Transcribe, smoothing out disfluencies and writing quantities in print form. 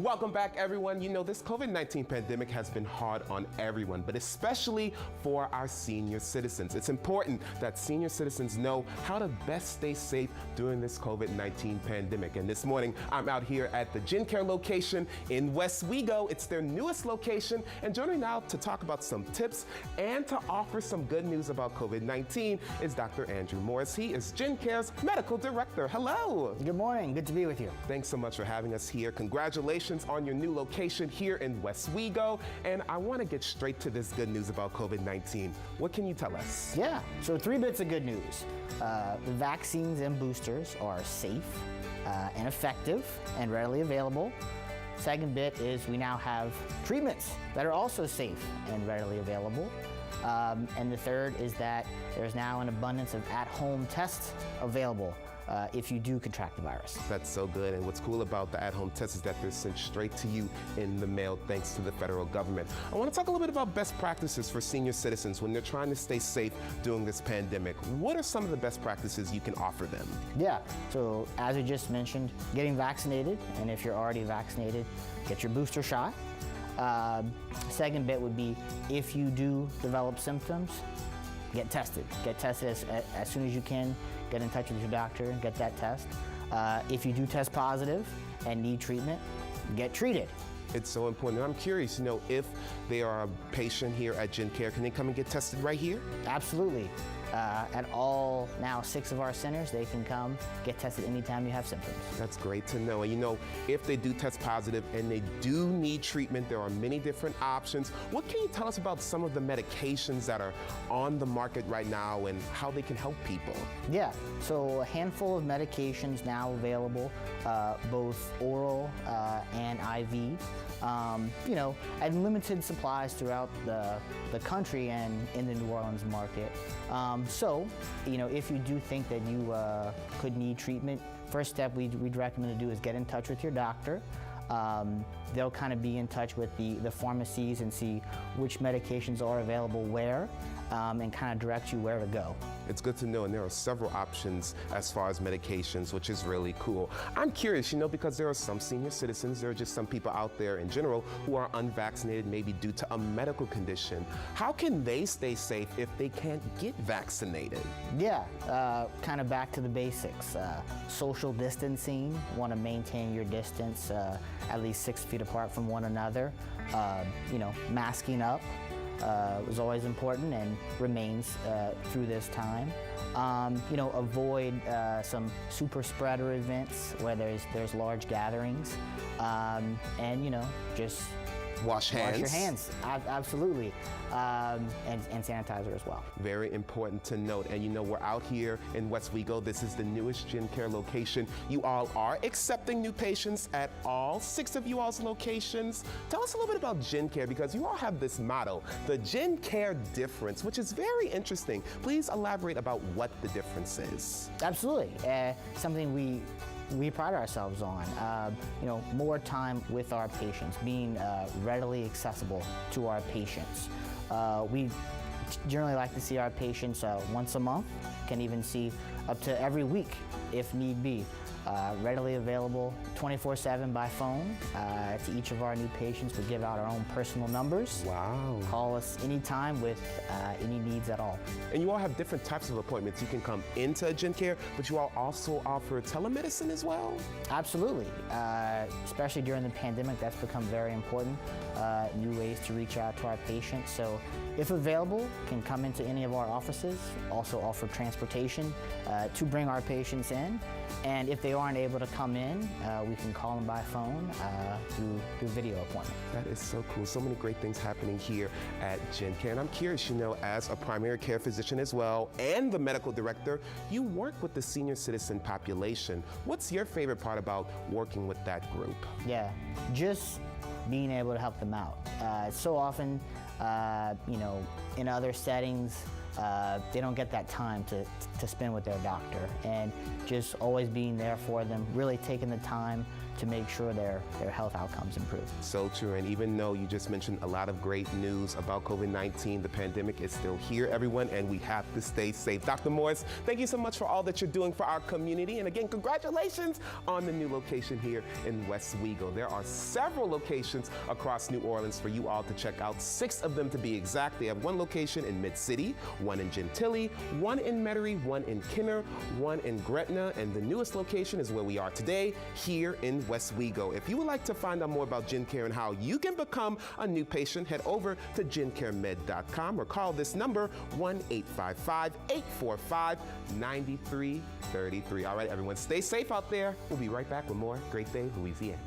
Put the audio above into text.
Welcome back, everyone. You know, this COVID-19 pandemic has been hard on everyone, but especially for our senior citizens. It's important that senior citizens know how to best stay safe during this COVID-19 pandemic. And this morning, I'm out here at the JenCare location in West Wego. It's their newest location. And joining me now to talk about some tips and to offer some good news about COVID-19 is Dr. Andrew Morris. He is JenCare's medical director. Hello. Good morning. Good to be with you. Thanks so much for having us here. Congratulations on your new location here in West Wego. And I want to get straight to this good news about COVID-19. What can you tell us? Yeah, so 3 bits of good news. The vaccines and boosters are safe and effective and readily available. Second bit is we now have treatments that are also safe and readily available. And the third is that there's now an abundance of at-home tests available if you do contract the virus. That's so good. And what's cool about the at-home tests is that they're sent straight to you in the mail thanks to the federal government. I want to talk a little bit about best practices for senior citizens when they're trying to stay safe during this pandemic. What are some of the best practices you can offer them? Yeah, so as we just mentioned, getting vaccinated, and if you're already vaccinated, get your booster shot. Second bit would be if you do develop symptoms, get tested. Get tested as soon as you can. Get in touch with your doctor and get that test. If you do test positive and need treatment, get treated. It's so important. And I'm curious, you know, if they are a patient here at JenCare, can they come and get tested right here? Absolutely. At all now 6 of our centers, they can come get tested anytime you have symptoms. That's great to know. And you know, if they do test positive and they do need treatment, there are many different options. What can you tell us about some of the medications that are on the market right now and how they can help people? Yeah, so a handful of medications now available, both oral and IV. You know, and limited supplies throughout the country and in the New Orleans market. So, you know, if you do think that you could need treatment, first step we'd recommend to do is get in touch with your doctor. They'll kind of be in touch with the pharmacies and see which medications are available where, and kind of direct you where to go. It's good to know, and there are several options as far as medications, which is really cool. I'm curious, you know, because there are some senior citizens, there are just some people out there in general who are unvaccinated, maybe due to a medical condition. How can they stay safe if they can't get vaccinated? Yeah, kind of back to the basics. Social distancing, want to maintain your distance at least 6 feet apart from one another. You know, masking up was always important and remains through this time. You know, avoid some super spreader events where there's large gatherings, and you know, just wash your hands. Absolutely. And sanitizer as well. Very important to note. And you know, we're out here in West Wego. This is the newest JenCare location. You all are accepting new patients at all 6 of you all's locations. Tell us a little bit about JenCare, because you all have this motto, the JenCare difference, which is very interesting. Please elaborate about what the difference is. Absolutely. Something we pride ourselves on, you know, more time with our patients, being readily accessible to our patients. We generally like to see our patients once a month, can even see up to every week if need be. Readily available 24/7 by phone. To each of our new patients, we give out our own personal numbers. Wow. Call us anytime with any needs at all. And you all have different types of appointments. You can come into JenCare, but you all also offer telemedicine as well? Absolutely. Especially during the pandemic, that's become very important. New ways to reach out to our patients. So if available, can come into any of our offices. Also offer transportation to bring our patients in. And if they aren't able to come in, we can call them by phone through video appointment. That is so cool. So many great things happening here at JenCare. And I'm curious, you know, as a primary care physician as well and the medical director, you work with the senior citizen population. What's your favorite part about working with that group? Yeah, just being able to help them out. So often, you know, in other settings, they don't get that time to spend with their doctor, and just always being there for them, really taking the time to make sure their health outcomes improve. So true, and even though you just mentioned a lot of great news about COVID-19, the pandemic is still here, everyone, and we have to stay safe. Dr. Morris, thank you so much for all that you're doing for our community, and again, congratulations on the new location here in West Wego. There are several locations across New Orleans for you all to check out, 6 of them to be exact. They have 1 location in Mid-City, 1 in Gentilly, 1 in Metairie, 1 in Kenner, 1 in Gretna, and the newest location is where we are today, here in West Wego. If you would like to find out more about JenCare and how you can become a new patient, head over to JenCareMed.com or call this number 1-855-845-9333. All right, everyone, stay safe out there. We'll be right back with more Great Day Louisiana.